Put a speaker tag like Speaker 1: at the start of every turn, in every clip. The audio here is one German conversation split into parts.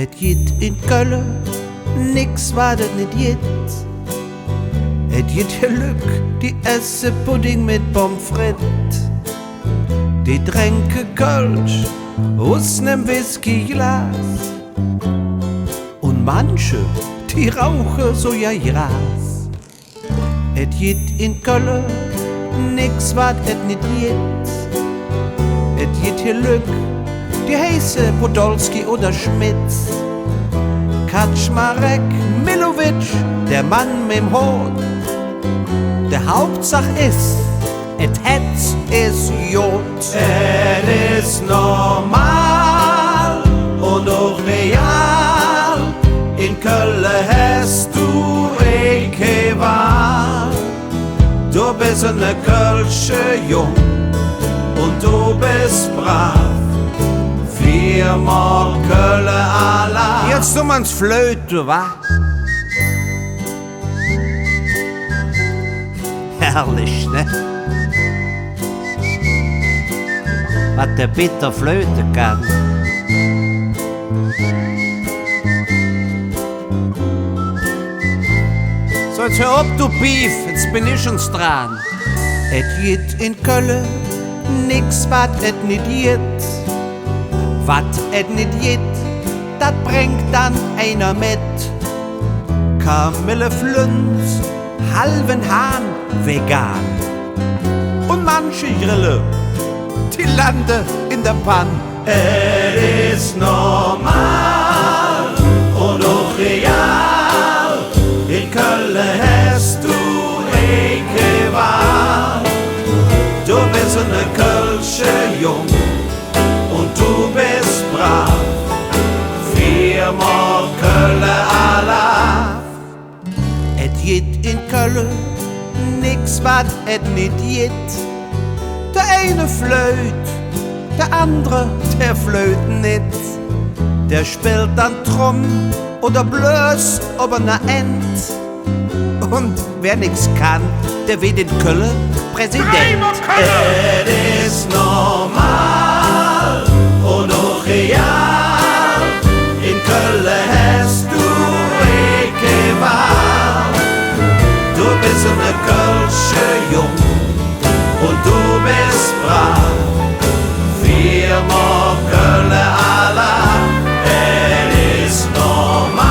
Speaker 1: Et jit in Kölle, nix war det nit jit. Et jit Glück, die esse Pudding mit Pommes frites. Die tränke Kölsch aus nem Whiskyglas. Und manche, die rauche Sojagras. Et jit in Kölle, nix wat et nit jit. Et jit Glück, die heiße Podolski oder Schmitz. Kaczmarek, Milowitsch, der Mann mit'm Hut. Der Hauptsach ist, et hetz is jod. Et is normal und auch real. In Kölle hast du keine Wahl. Du bist eine Kölsche Jung und du bist brav. Viermal Kölle Allah. Jetzt du man's Flöte, wa? Herrlich, ne? Was der Peter Flöte kann. So, jetzt hör auf, du Beef, jetzt bin ich uns dran. Et jit in Kölle, nix wat et nit jit. Wat et nit jit, dat bringt dann einer mit. Kamille Flünz, halben Hahn, vegan. Und manche Grille, die lande in der Pann. Es ist normal und auch real. In Kölle hast du keine Wahl. Du bist eine Kölsche Jung und du bist brav. Viermal Kölle Allah. Et jit in Kölle, nix wat et nit jit. Der eine flöt, der andere, der flöt nit. Der spielt dann Tromm oder Blöß ob na End. Und wer nix kann, der wird in Kölle Präsident. Es ist normal und auch real. In Kölle hast du keine Wahl. Du bist eine Kölsche Jung und du bist brav. Viermal Kölle Allah. Es ist normal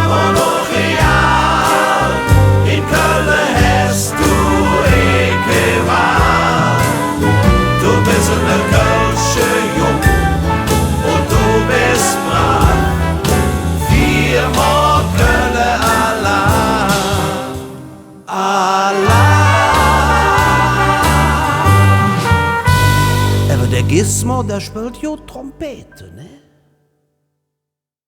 Speaker 1: und auch real. In Kölle hast du keine Wahl. Du bist eine Kölsche Jung und du bist brav. Viermal Kölle Allah. Der Gizmo, der spielt jo Trompete, ne?